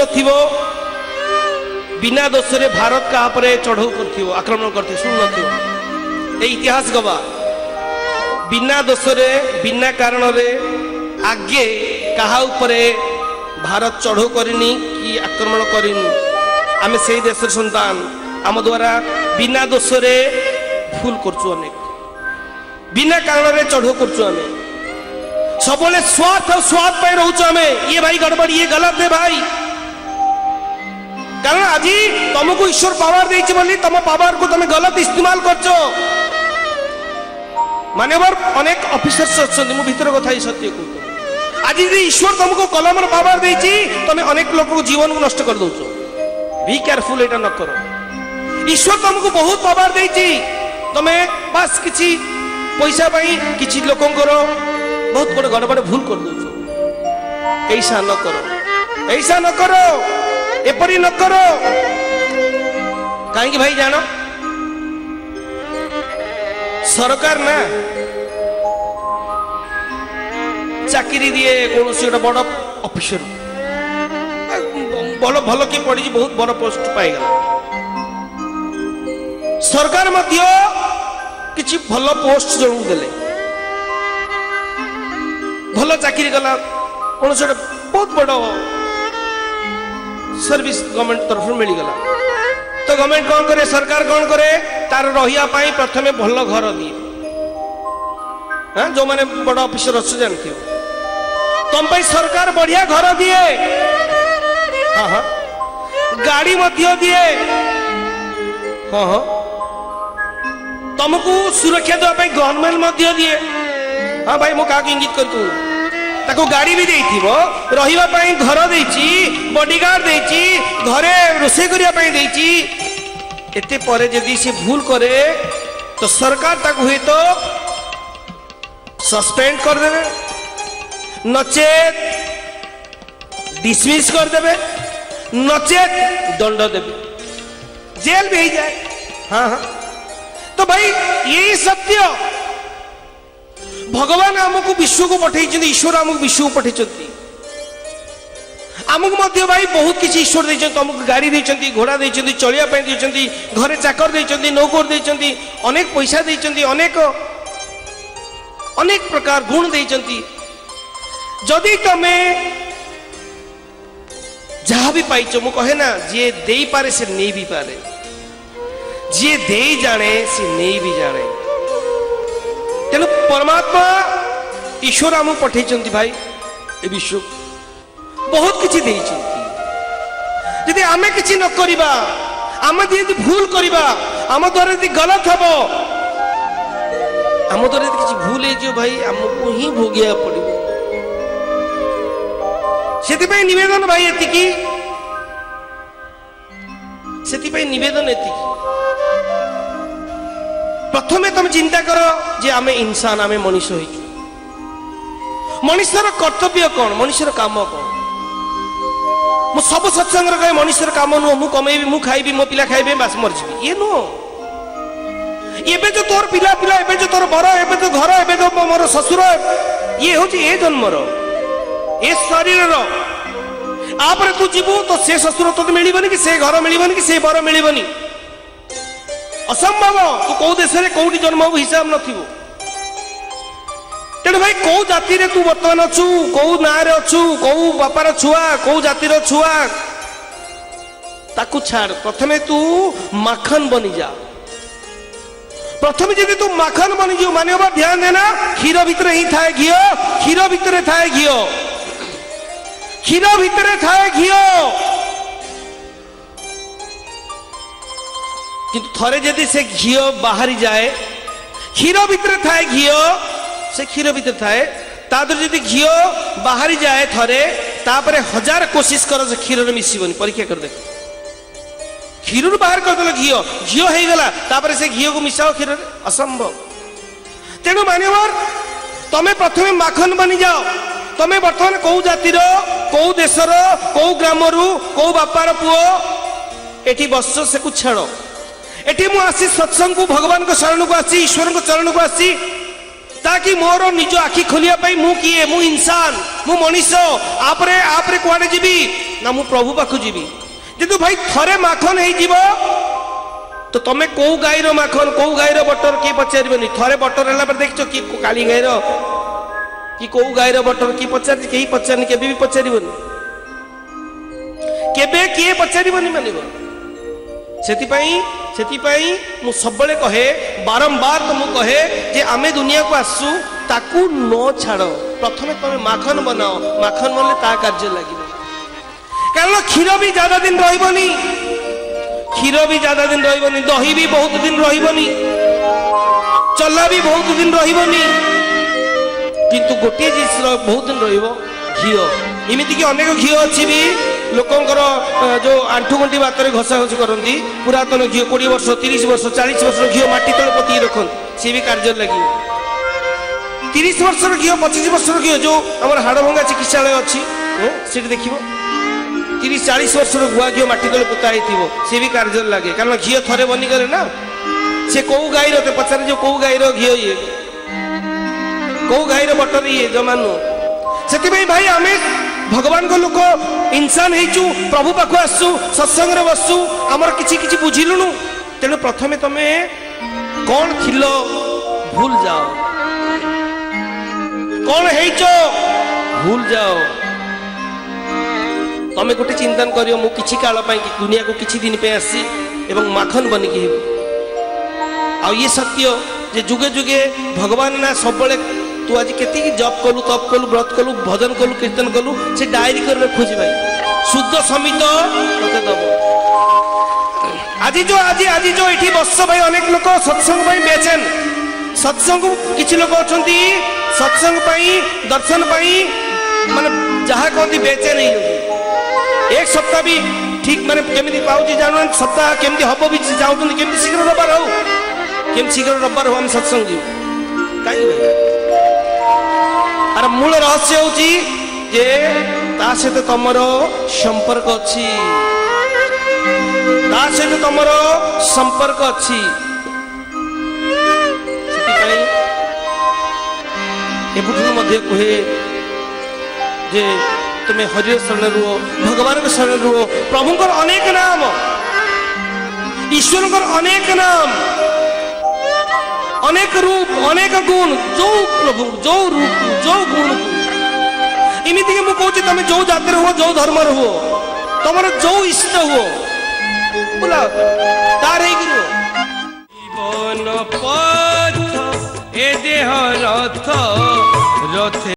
नथिबो बिना दोष रे भारत का आपरे चढ़ाऊ करथिबो आक्रमण करथिबो सुन नथिबो ए इतिहास गवा बिना दोष रे बिना कारण रे आगे कहा उपरे भारत चढ़ाऊ करनी कि आक्रमण करनी आमे सेही देश संतान आम द्वारा बिना दोष रे भूल करछु अनेक बिना कारण रे चढ़ाऊ करछु आमे सबले स्वार्थ और स्वाद पे रहूछु आमे ये भाई गड़बड़ ये गलत है भाई कारण आज तुमको ईश्वर पावर देछि बोली तुम पावर को तुम गलत इस्तेमाल करछो मानेवर अनेक ऑफिसर्स अछन मु भीतर कथा ही सत्य को आज यदि ईश्वर तुमको कलम पावर देछि तुम अनेक लोक को जीवन को नष्ट कर दोछो बी केयरफुल एटा न करो ईश्वर तुमको बहुत पावर देछि तुम बस किछि पैसा पाई किछि लोकंकर बहुत बड़ गड़बड़ भूल कर दोछो ऐसा न करो एपरी न करो कहीं भाई जानो सरकार ना चाकरी दिए कौन सी बड़ ऑफिसर भल भल किए पड़ी बहुत बड़ पोस्ट पाईगला सरकार मध्य किछि भल पोस्ट जन देले भल चाकरी कला कौन सी बहुत बड़ सर्विस गवर्नमेंट तरफ मिलगला तो गवर्नमेंट कौन करे सरकार कौन करे तार रहिया पाई प्रथमे भल घर दिए हाँ जो माने बड़ ऑफिसर अच्छे जानते तुम पे सरकार बढ़िया घर दिए हाँ हाँ गाड़ी मध्य दिए हाँ हाँ तुमको सुरक्षा देवाई गवर्नमेंट मध्य दिए हाँ भाई मु क्या इंगित करूँ ताको गाड़ी भी देइथिबो रहिबा पई घर देइची बॉडीगार्ड देइची घरे रोसे करिया पई देइची एते परे यदि से भूल करे तो सरकार ताको हुए तो सस्पेंड कर देबे नचेत डिसमिस कर देबे नचेत दंड देबे जेल भी जाए हाँ हाँ तो भाई यही सत्य भगवान आमको विश्व को पठे ईश्वर आमको विश्व को पठे आमको मध्य भाई बहुत किसी ईश्वर देते तुमको गाड़ी देते घोड़ा देते चलिया देते घरे चाकर देते नौकर देते अनेक पैसा देते अनेक अनेक प्रकार गुण देते जदि तुमे जहाँ भी पाइच मु कहे ना जी दे पारे से नहीं भी पारे जी दे जाने से नहीं भी जाने तेणु परमात्मा ईश्वर आम पठे भाई ए विश्व बहुत किसी यदि आम कि न करिबा आम यदि भूल करिबा आम द्वारा यदि गलत हम आम द्वारा यदि किसी भूल हो भाई आमको ही भोगिया पड़ो से निवेदन भाई एतिकी से निवेदन एतिकी प्रथमे तुम चिंता कर जे आमे इंसान आमे मनुष्य होइछु मनुष्यर कर्तव्य कौन मनुष्यर काम कौन मु सब सत्संग कहे मनुष्यर काम नुह मु कमेबी मु खाइबी मो पिला खाइबे बास मरजिबी ये नुह एबे जो तोर पिला पिला एबे जो तोर बर एबे जो घर एबे जो मोर ससुर ये होची ए जन्मर ए शरीर रो आपरे तू जीवु तो से ससुर तो मिलिबनी कि से घर मिलिबनी कि से बर मिलिबनी असंभव तू कौ देश में कौटी जन्म हो हिसाब नथिबो तेणु भाई कौ जाति रे तू वर्तमान अच्छु कौ ना रे अच्छु कौ बापार छुआ कौ जातिर छुआ ताकू छाड़ प्रथमे तू माखन बनी जा प्रथमे यदि तू माखन बनी जो माने ध्यान देना क्षीर भितर ही थाए घी क्षीर भितर थाए घी क्षीर भितर थाए घी किंतु थरे यदि से घी बाहरी जाए क्षीर भितर थाए घी से क्षीर भितर थाए तादर यदि घी बाहरी जाए थरे तापरे हजार कोशिश कर से क्षीर रे मिसिबनी परीक्षा कर देख क्षीर बाहर कर देलो घी घी हो गला तापरे से घी को मिसाओ क्षीर रे असंभव तेणु मान्यवर तमे प्रथमे माखन बनी जाओ तमे वर्तमान कौ जातिर कौ देशर कौ ग्रामरू कौ बापार पुओ एठी बस से को छाड़ एटी मु आसी सत्संग को भगवान को शरण को आसी ईश्वर को चरण को आसी ताकि मोर निज आखि खोलिया पाई मु किए मु इंसान मु मनीष आपरे आपरे कुआडे जीवी ना मु प्रभु पाखु जीवी जदि भाई थरे माखन हे जीवो तो तमे को गाईर माखन को गाईर बटर किए पचारबनी थरे बटर हला पर देखछो कि काली गाईर कि को गाईर बटर कि पचार केही पचारनी केबे भी पचारबनी केबे किए पचारबनी मानिबो सेतिपाई मु सबले कहे बारंबार तो मु कहे जे आमे दुनिया को आसु ताकू न छाड़ प्रथमे तमे माखन बनाओ माखन बनले ता कार्य लागिबो कारण क्षीर भी ज्यादा दिन रहिबनी क्षीर भी ज्यादा दिन रहिबनी दही भी बहुत दिन रहिबनी चला भी बहुत दिन रहिबनी किंतु गोटे जिस बहुत दिन रहिबो घिओ इमिति कि अनेक घिओ अछि भी लोकंकर जो आंठुगंठी बातरे घसा घसी करती पुरातन घी 20 वर्ष 30 वर्ष 40 वर्ष घी माटी तले पति रखते सी भी कार्य लगे 30 वर्ष घी 25 वर्ष घी जो आम हाड़भंगा चिकित्सालय अच्छी से देखिए 30-40 वर्ष गुआ घी माटी तले पोता सी भी कार्य लगे कारण घी थे बनिगले ना से कौ गाईर ते पचारे जो कौ गाईर घी ये कौ गाईर बटर ये जमा नुह से भाई आम भगवान को लोक इंसान हेचु प्रभु पाखु आसु सत्संग रे बसु आमर किछि किछि बुझिलुनु तेनु प्रथमे तमे कौन थिलो भूल जाओ कौन हेचो भूल जाओ तमे गोटे चिंतन करियो मु किछि काल पई कि दुनिया को किछि दिन पे आसी एवं माखन बनि कि आ ये सत्य जे जुगे जुगे भगवान ना सबले तू आज केती जप कलु तप कलु व्रत कलु भजन कलु कीर्तन कलु से डायरी कर रखुची भाई शुद्ध समित तते दब आज जो एठी बस भाई अनेक लोक सत्संग भाई बेचैन सत्संग किछि लोक अछंती सत्संग पाई दर्शन पाई माने जहा कहती बेचैन नहीं एक सप्ताह भी ठीक माने केमिति पाउची जानो सप्ताह केमिति हबो भी जाउतन केमिति शीघ्र रबार हो केमिति शीघ्र रबार हो हम सत्संग जी काई भाई आर मूल रहस्य होची जे ता सहित तमर संपर्क अछि ता सहित तमर संपर्क अछि सेति एबुठु मध्ये कहे जे तुमे हरि शरण रुओ भगवान के शरण रुओ प्रभु को अनेक नाम ईश्वर को अनेक नाम अनेक रूप अनेक गुण जो प्रभु जो रूप जो गुण इमिति के मु कहूची तमे जो जाति हो जो धर्म हो तमर जो इष्ट हो बोला तार हे जीवन पथ ए देह रथ रथ